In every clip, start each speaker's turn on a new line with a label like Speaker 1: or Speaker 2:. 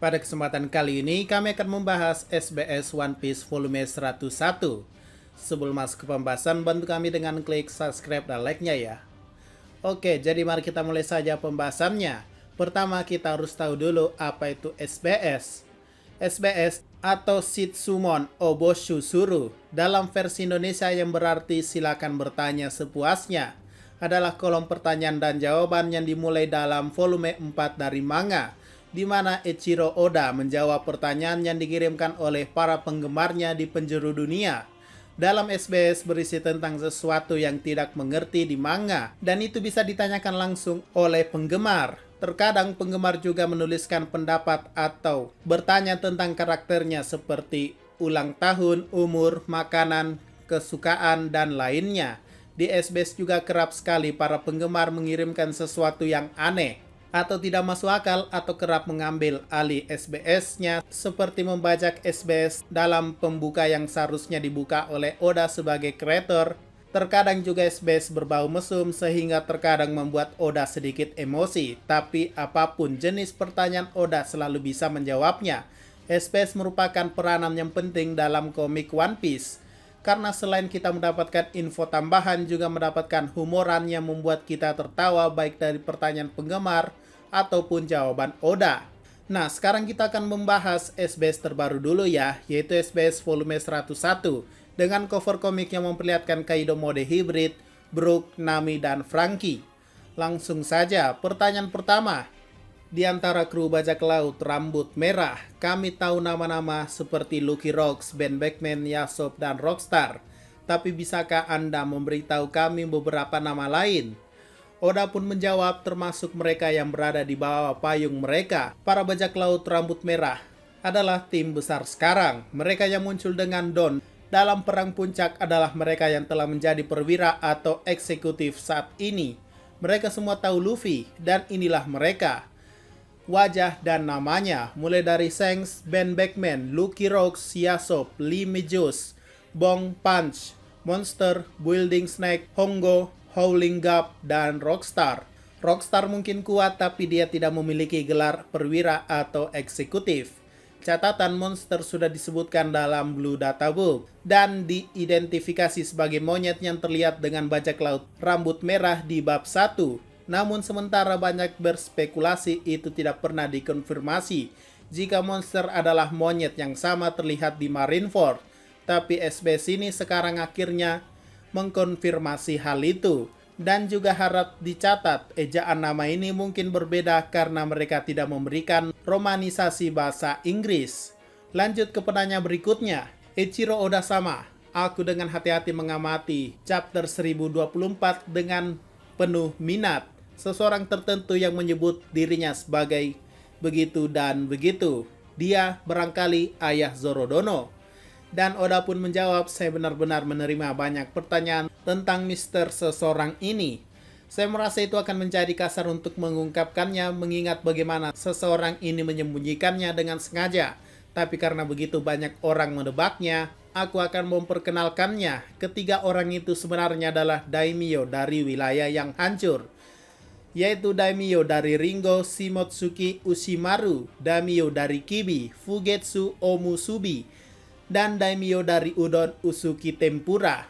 Speaker 1: Pada kesempatan kali ini kami akan membahas SBS One Piece volume 101. Sebelum masuk ke pembahasan, bantu kami dengan klik subscribe dan like-nya ya. Oke, jadi mari kita mulai saja pembahasannya. Pertama kita harus tahu dulu apa itu SBS. SBS atau Shitsumon Oboshu Suru dalam versi Indonesia yang berarti silakan bertanya sepuasnya adalah kolom pertanyaan dan jawaban yang dimulai dalam volume 4 dari manga, di mana Eiichiro Oda menjawab pertanyaan yang dikirimkan oleh para penggemarnya di penjuru dunia. Dalam SBS berisi tentang sesuatu yang tidak mengerti di manga, dan itu bisa ditanyakan langsung oleh penggemar. Terkadang penggemar juga menuliskan pendapat atau bertanya tentang karakternya seperti ulang tahun, umur, makanan, kesukaan, dan lainnya. Di SBS juga kerap sekali para penggemar mengirimkan sesuatu yang aneh atau tidak masuk akal atau kerap mengambil alih SBS-nya seperti membajak SBS dalam pembuka yang seharusnya dibuka oleh Oda sebagai kreator. Terkadang juga SBS berbau mesum sehingga terkadang membuat Oda sedikit emosi, tapi apapun jenis pertanyaan Oda selalu bisa menjawabnya. SBS merupakan peranan yang penting dalam komik One Piece, karena selain kita mendapatkan info tambahan juga mendapatkan humoran yang membuat kita tertawa baik dari pertanyaan penggemar ataupun jawaban Oda. Nah, sekarang kita akan membahas SBS terbaru dulu ya, yaitu SBS volume 101 dengan cover komik yang memperlihatkan Kaido mode hybrid, Brook, Nami, dan Franky. Langsung saja, pertanyaan pertama. Di antara kru bajak laut rambut merah, kami tahu nama-nama seperti Lucky Rocks, Ben Beckman, Yasop, dan Rockstar. Tapi bisakah Anda memberitahu kami beberapa nama lain? Oda pun menjawab termasuk mereka yang berada di bawah payung mereka. Para bajak laut rambut merah adalah tim besar sekarang. Mereka yang muncul dengan Don dalam perang puncak adalah mereka yang telah menjadi perwira atau eksekutif saat ini. Mereka semua tahu Luffy dan inilah mereka. Wajah dan namanya mulai dari Shanks, Ben Beckman, Lucky Rocks, Yasop, Lee Mijus, Bong Punch, Monster, Building Snake, Hongo, Howling Gap, dan Rockstar. Rockstar mungkin kuat tapi dia tidak memiliki gelar perwira atau eksekutif. Catatan Monster sudah disebutkan dalam Blue Data Book dan diidentifikasi sebagai monyet yang terlihat dengan bajak laut rambut merah di bab 1. Namun sementara banyak berspekulasi itu tidak pernah dikonfirmasi jika Monster adalah monyet yang sama terlihat di Marineford. Tapi SBS ini sekarang akhirnya mengkonfirmasi hal itu. Dan juga harap dicatat, ejaan nama ini mungkin berbeda karena mereka tidak memberikan romanisasi bahasa Inggris. Lanjut ke penanya berikutnya. Eiichiro Oda sama. Aku dengan hati-hati mengamati chapter 1024 dengan penuh minat. Seseorang tertentu yang menyebut dirinya sebagai begitu dan begitu. Dia barangkali ayah Zorodono. Dan Oda pun menjawab, saya benar-benar menerima banyak pertanyaan tentang Mister seseorang ini. Saya merasa itu akan menjadi kasar untuk mengungkapkannya mengingat bagaimana seseorang ini menyembunyikannya dengan sengaja. Tapi karena begitu banyak orang menebaknya, aku akan memperkenalkannya. Ketiga orang itu sebenarnya adalah daimyo dari wilayah yang hancur, yaitu daimyo dari Ringo Shimotsuki Ushimaru, daimyo dari Kibi Fugetsu Omusubi, dan daimyo dari Udon Usuki Tempura.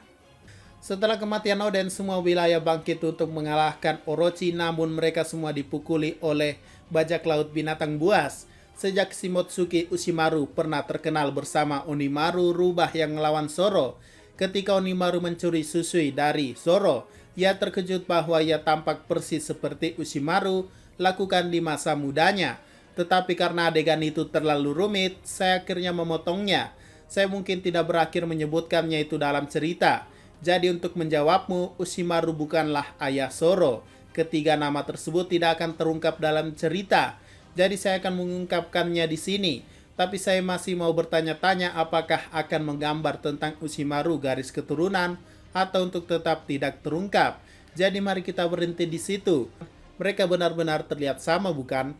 Speaker 1: Setelah kematian Oden, semua wilayah bangkit untuk mengalahkan Orochi, namun mereka semua dipukuli oleh bajak laut binatang buas. Sejak Shimotsuki Ushimaru pernah terkenal bersama Onimaru rubah yang melawan Zoro. Ketika Onimaru mencuri Susui dari Zoro, ia terkejut bahwa ia tampak persis seperti Ushimaru lakukan di masa mudanya. Tetapi karena adegan itu terlalu rumit, saya akhirnya memotongnya. Saya mungkin tidak berakhir menyebutkannya itu dalam cerita. Jadi untuk menjawabmu, Ushimaru bukanlah ayah Zoro. Ketiga nama tersebut tidak akan terungkap dalam cerita. Jadi saya akan mengungkapkannya di sini. Tapi saya masih mau bertanya-tanya apakah akan menggambar tentang Ushimaru garis keturunan atau untuk tetap tidak terungkap. Jadi mari kita berhenti di situ. Mereka benar-benar terlihat sama, bukan?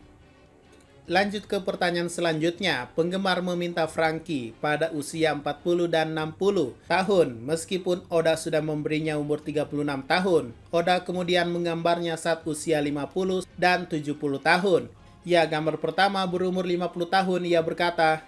Speaker 1: Lanjut ke pertanyaan selanjutnya. Penggemar meminta Franky pada usia 40 dan 60 tahun, meskipun Oda sudah memberinya umur 36 tahun. Oda kemudian menggambarnya saat usia 50 dan 70 tahun. Ya, gambar pertama berumur 50 tahun, ia berkata,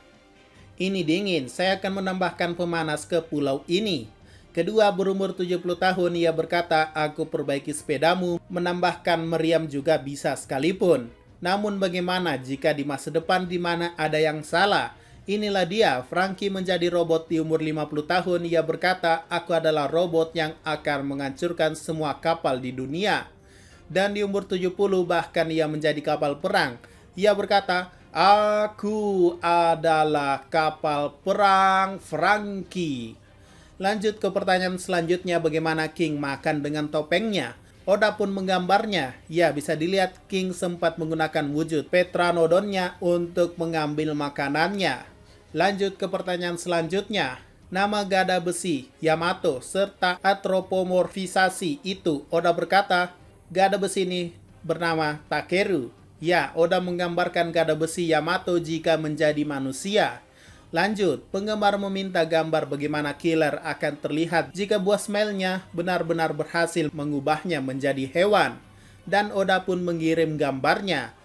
Speaker 1: "Ini dingin, saya akan menambahkan pemanas ke pulau ini." Kedua berumur 70 tahun, ia berkata, "Aku perbaiki sepedamu, menambahkan meriam juga bisa sekalipun. Namun bagaimana jika di masa depan di mana ada yang salah?" Inilah dia, Frankie menjadi robot di umur 50 tahun, ia berkata, "Aku adalah robot yang akan menghancurkan semua kapal di dunia." Dan di umur 70 bahkan ia menjadi kapal perang. Ia berkata, "Aku adalah kapal perang Frankie." Lanjut ke pertanyaan selanjutnya, bagaimana King makan dengan topengnya? Oda pun menggambarnya. Ya, bisa dilihat King sempat menggunakan wujud Petranodonnya untuk mengambil makanannya. Lanjut ke pertanyaan selanjutnya. Nama gada besi, Yamato, serta antropomorfisasi itu, Oda berkata, gada besi ini bernama Takeru. Ya, Oda menggambarkan gada besi Yamato jika menjadi manusia. Lanjut, penggemar meminta gambar bagaimana killer akan terlihat jika buah smile-nya benar-benar berhasil mengubahnya menjadi hewan. Dan Oda pun mengirim gambarnya.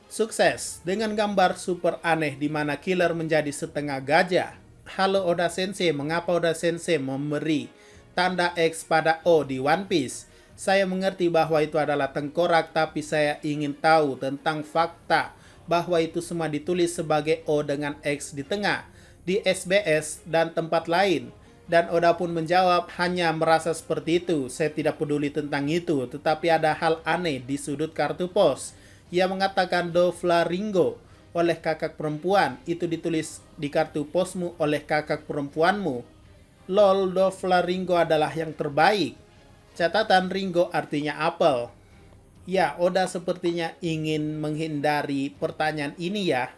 Speaker 1: Sukses dengan gambar super aneh di mana killer menjadi setengah gajah. Halo Oda Sensei, mengapa Oda Sensei memberi tanda X pada O di One Piece? Saya mengerti bahwa itu adalah tengkorak, tapi saya ingin tahu tentang fakta bahwa itu semua ditulis sebagai O dengan X di tengah, di SBS dan tempat lain. Dan Oda pun menjawab, hanya merasa seperti itu, saya tidak peduli tentang itu, tetapi ada hal aneh di sudut kartu pos. Ia mengatakan Doflamingo oleh kakak perempuan, itu ditulis di kartu posmu oleh kakak perempuanmu. Lol, Doflamingo adalah yang terbaik. Catatan, Ringo artinya apel. Ya, Oda sepertinya ingin menghindari pertanyaan ini ya.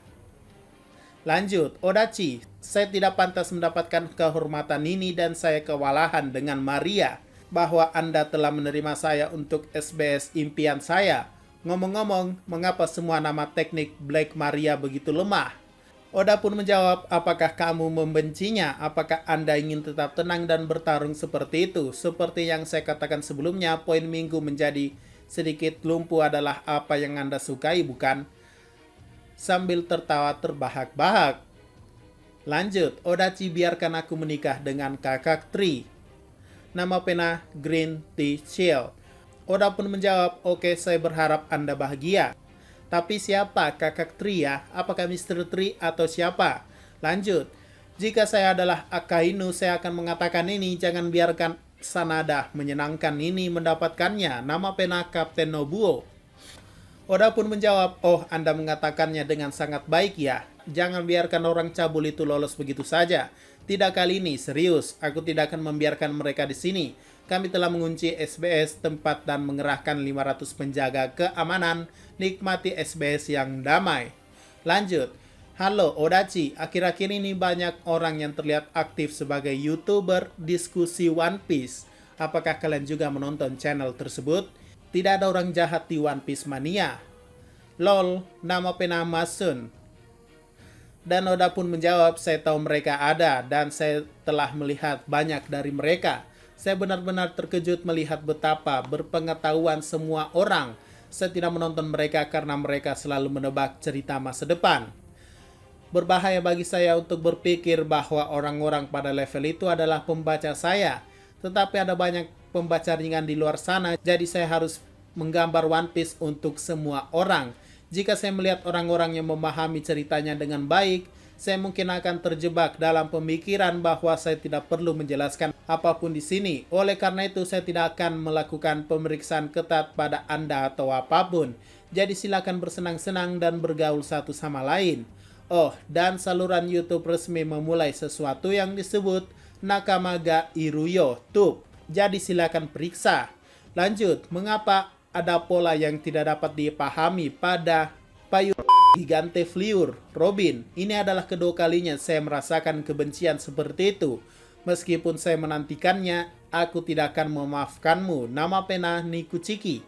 Speaker 1: Lanjut, Odachi, saya tidak pantas mendapatkan kehormatan ini dan saya kewalahan dengan Maria bahwa Anda telah menerima saya untuk SBS impian saya. Ngomong-ngomong, mengapa semua nama teknik Black Maria begitu lemah? Oda pun menjawab, apakah kamu membencinya? Apakah Anda ingin tetap tenang dan bertarung seperti itu? Seperti yang saya katakan sebelumnya, poin minggu menjadi sedikit lumpuh adalah apa yang Anda sukai, bukan? Sambil tertawa terbahak-bahak. Lanjut, Odachi, biarkan aku menikah dengan kakak Tri. Nama pena Green Tea Chill. Oda pun menjawab, oke, saya berharap Anda bahagia. Tapi siapa kakak Tri ya? Apakah Mr. Tri atau siapa? Lanjut, jika saya adalah Akainu, saya akan mengatakan ini, jangan biarkan Sanada menyenangkan ini mendapatkannya. Nama pena Kapten Nobuo. Oda pun menjawab, oh, Anda mengatakannya dengan sangat baik ya. Jangan biarkan orang cabul itu lolos begitu saja. Tidak kali ini, serius, aku tidak akan membiarkan mereka di sini. Kami telah mengunci SBS tempat dan mengerahkan 500 penjaga keamanan. Nikmati SBS yang damai. Lanjut. Halo Odachi, akhir-akhir ini banyak orang yang terlihat aktif sebagai YouTuber diskusi One Piece. Apakah kalian juga menonton channel tersebut? Tidak ada orang jahat di One Piece Mania. Lol, nama pena Masun. Dan Oda pun menjawab, saya tahu mereka ada dan saya telah melihat banyak dari mereka. Saya benar-benar terkejut melihat betapa berpengetahuan semua orang. Saya tidak menonton mereka karena mereka selalu menebak cerita masa depan. Berbahaya bagi saya untuk berpikir bahwa orang-orang pada level itu adalah pembaca saya. Tetapi ada banyak pembaca ringan di luar sana, jadi saya harus menggambar One Piece untuk semua orang. Jika saya melihat orang-orang yang memahami ceritanya dengan baik, saya mungkin akan terjebak dalam pemikiran bahwa saya tidak perlu menjelaskan apapun di sini. Oleh karena itu, saya tidak akan melakukan pemeriksaan ketat pada Anda atau apapun. Jadi silakan bersenang-senang dan bergaul satu sama lain. Oh, dan saluran YouTube resmi memulai sesuatu yang disebut Nakamaga Iruyo Tube. Jadi silakan periksa. Lanjut, mengapa ada pola yang tidak dapat dipahami pada payung Gigante Fleur Robin? Ini adalah kedua kalinya saya merasakan kebencian seperti itu. Meskipun saya menantikannya, aku tidak akan memaafkanmu. Nama pena Nikuchiki.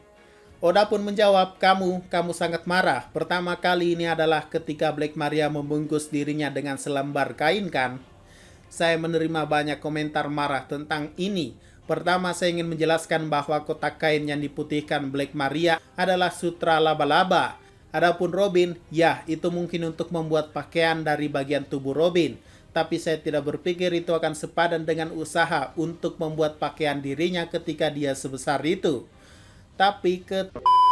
Speaker 1: Oda pun menjawab, kamu sangat marah. Pertama kali ini adalah ketika Black Maria membungkus dirinya dengan selembar kain kan? Saya menerima banyak komentar marah tentang ini. Pertama, saya ingin menjelaskan bahwa kotak kain yang diputihkan Black Maria adalah sutra laba-laba. Adapun Robin, ya itu mungkin untuk membuat pakaian dari bagian tubuh Robin. Tapi saya tidak berpikir itu akan sepadan dengan usaha untuk membuat pakaian dirinya ketika dia sebesar itu. Tapi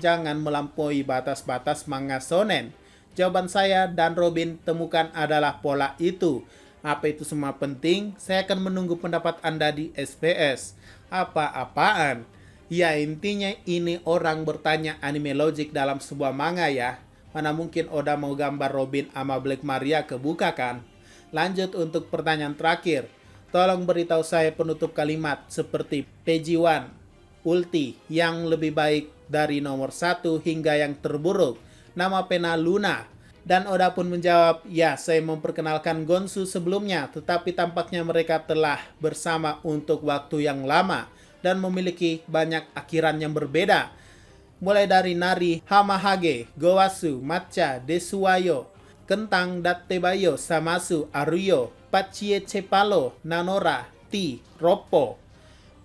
Speaker 1: jangan melampaui batas-batas manga shonen. Jawaban saya dan Robin temukan adalah pola itu. Apa itu semua penting? Saya akan menunggu pendapat Anda di SBS. Apa-apaan? Ya intinya ini orang bertanya anime logic dalam sebuah manga ya. Mana mungkin Oda mau gambar Robin sama Black Maria kebuka kan? Lanjut untuk pertanyaan terakhir. Tolong beritahu saya penutup kalimat seperti PG-1, Ulti, yang lebih baik dari nomor 1 hingga yang terburuk. Nama pena Luna. Dan Oda pun menjawab, ya saya memperkenalkan Gonsu sebelumnya, tetapi tampaknya mereka telah bersama untuk waktu yang lama dan memiliki banyak akhiran yang berbeda. Mulai dari Nari, Hamahage, Gowasu, Matcha, Desuwayo, Kentang, Dattebayo, Samasu, Aruyo, Pachie Cepalo, Nanora, Ti, Roppo.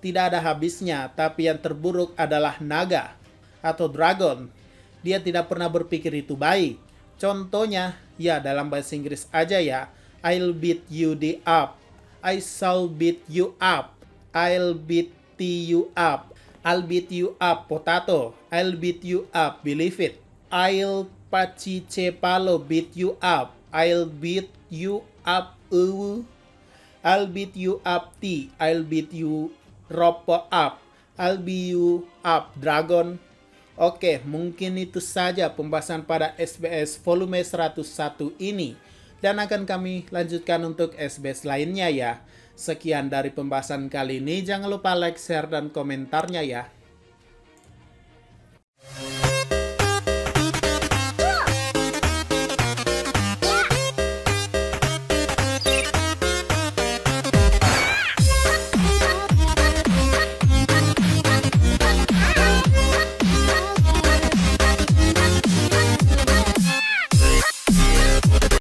Speaker 1: Tidak ada habisnya, tapi yang terburuk adalah Naga atau Dragon. Dia tidak pernah berpikir itu baik. Contohnya, ya dalam bahasa Inggris aja ya, I'll beat you the up, I shall beat you up, I'll beat you up, I'll beat you up potato, I'll beat you up believe it, I'll Pachicepalo beat you up, I'll beat you up I'll beat you up tea, I'll beat you Roppo up, I'll beat you up dragon. Oke, mungkin itu saja pembahasan pada SBS volume 101 ini. Dan akan kami lanjutkan untuk SBS lainnya ya. Sekian dari pembahasan kali ini. Jangan lupa like, share, dan komentarnya ya.